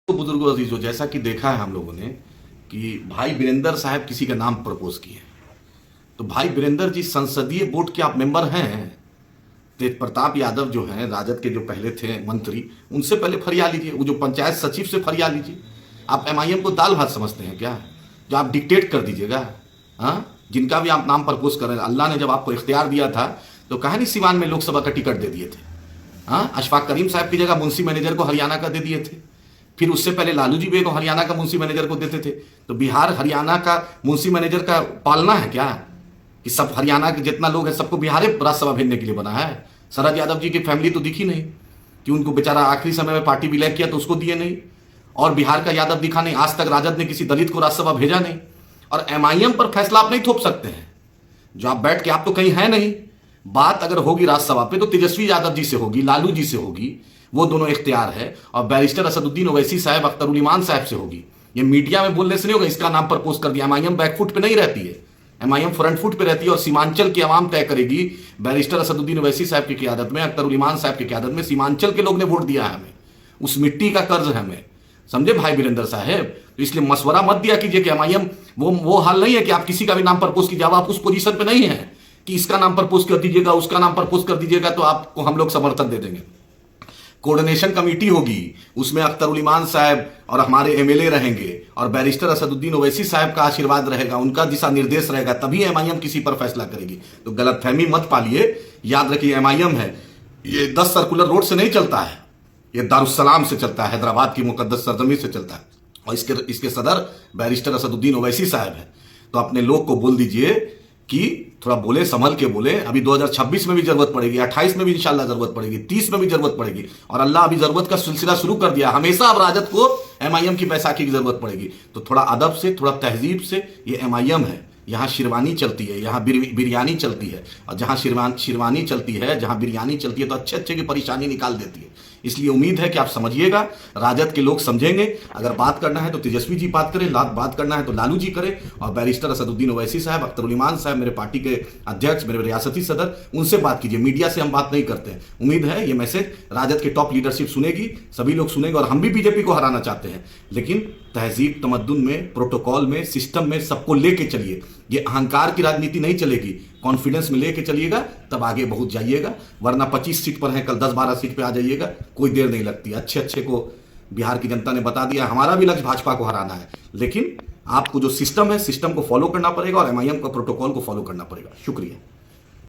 तो बुजुर्गों अजीजों, जैसा कि देखा है हम लोगों ने कि भाई वीरेंद्र साहब किसी का नाम प्रपोज किए। तो भाई वीरेंद्र जी, संसदीय बोर्ड के आप मेंबर हैं। तेज प्रताप यादव जो हैं, राजद के जो पहले थे मंत्री, उनसे पहले फरिया लीजिए। वो जो पंचायत सचिव से फरिया लीजिए। आप एमआईएम को दाल भात समझते हैं क्या, जो आप डिक्टेट कर दीजिएगा? हाँ, जिनका भी आप नाम प्रपोज कर रहे हैं, अल्लाह ने जब आपको इख्तियार दिया था तो कहा नहीं सिवान में लोकसभा का टिकट दे दिए थे? हाँ, अशफाक करीम साहब की जगह मुंशी मैनेजर को हरियाणा का दे दिए थे। फिर उससे पहले लालू जी बे को हरियाणा का मुंशी मैनेजर को देते थे। तो बिहार हरियाणा का मुंशी मैनेजर का पालना है क्या कि सब हरियाणा के जितना लोग हैं सबको बिहार राज्यसभा भेजने के लिए बना है? शरद यादव जी की फैमिली तो दिखी नहीं कि उनको बेचारा आखिरी समय में पार्टी विलय किया तो उसको दिए नहीं, और बिहार का यादव दिखा नहीं। आज तक राजद ने किसी दलित को राज्यसभा भेजा नहीं। और एमआईएम पर फैसला आप नहीं थोप सकते हैं। जो आप बैठ के, आप तो कहीं है नहीं। बात अगर होगी राज्यसभा पे तो तेजस्वी यादव जी से होगी, लालू जी से होगी, वो दोनों इख्तियार है। और बैरिस्टर असदुद्दीन ओवैसी साहब, अख्तर उल ईमान साहब से होगी। ये मीडिया में बोलने से नहीं होगा इसका नाम प्रपोज कर दिया। एमआईएम बैकफुट पे नहीं रहती है, एमआईएम फ्रंट फुट पे रहती है। और सीमांचल की आवाम तय करेगी। बैरिस्टर असदुद्दीन ओवैसी साहब की क़यादत में, अख्तर उल ईमान साहब की क़यादत में सीमांचल के लोग ने वोट दिया है हमें। उस मिट्टी का कर्ज है हमें, समझे भाई वीरेंद्र साहब? तो इसलिए मशवरा मत दिया कीजिए कि एमआईएम वो हाल नहीं है कि आप किसी का भी नाम प्रपोज कीजिए। आप उस पोजीशन पे नहीं है कि इसका नाम प्रपोज कर दीजिएगा, उसका नाम प्रपोज कर दीजिएगा तो आपको हम लोग समर्थन दे देंगे। कोऑर्डिनेशन कमेटी होगी, उसमें अख्तर उल ईमान साहब और हमारे एमएलए रहेंगे, और बैरिस्टर असदुद्दीन ओवैसी साहब का आशीर्वाद रहेगा, उनका दिशा निर्देश रहेगा, तभी एमआईएम किसी पर फैसला करेगी। तो गलतफहमी मत पालिए। याद रखिए, एमआईएम है ये 10 सर्कुलर रोड से नहीं चलता है, ये दारुस्सलाम से चलता है, हैदराबाद की मुकद्दस सरजमी से चलता है। और इसके सदर बैरिस्टर असदुद्दीन ओवैसी साहब है। तो अपने लोग को बोल दीजिए कि थोड़ा बोले, संभल के बोले। अभी 2026 में भी जरूरत पड़ेगी, 28 में भी इंशाल्लाह जरूरत पड़ेगी, 30 में भी जरूरत पड़ेगी। और अल्लाह अभी जरूरत का सिलसिला शुरू कर दिया। हमेशा अब राजद को एमआईएम की बैसाखी की जरूरत पड़ेगी। तो थोड़ा अदब से, थोड़ा तहजीब से, ये एमआईएम है, यहाँ शेरवानी चलती है, यहाँ बिरयानी चलती है। और जहाँ शेरवानी चलती है, जहाँ बिरयानी चलती है, तो अच्छे अच्छे की परेशानी निकाल देती है। इसलिए उम्मीद है कि आप समझिएगा, राजद के लोग समझेंगे। अगर बात करना है तो तेजस्वी जी बात करें, बात करना है तो लालू जी करें। और बैरिस्टर असदुद्दीन ओवैसी साहब, अख्तर उल ईमान साहब, मेरे पार्टी के अध्यक्ष, मेरे रियासती सदर, उनसे बात कीजिए। मीडिया से हम बात नहीं करते हैं। उम्मीद है ये मैसेज राजद के टॉप लीडरशिप सुनेगी, सभी लोग सुनेंगे। और हम भी बीजेपी को हराना चाहते हैं, लेकिन तहजीब तमद्दुन में, प्रोटोकॉल में, सिस्टम में सबको लेके चलिए। ये अहंकार की राजनीति नहीं चलेगी, कॉन्फिडेंस में लेके चलिएगा, तब आगे बहुत जाइएगा। वरना 25 सीट पर हैं, कल 10-12 सीट पे आ जाइएगा, कोई देर नहीं लगती। अच्छे अच्छे को बिहार की जनता ने बता दिया, हमारा भी लक्ष्य भाजपा को हराना है। लेकिन आपको जो सिस्टम है, सिस्टम को फॉलो करना पड़ेगा और एमआईएम का प्रोटोकॉल को फॉलो करना पड़ेगा। शुक्रिया।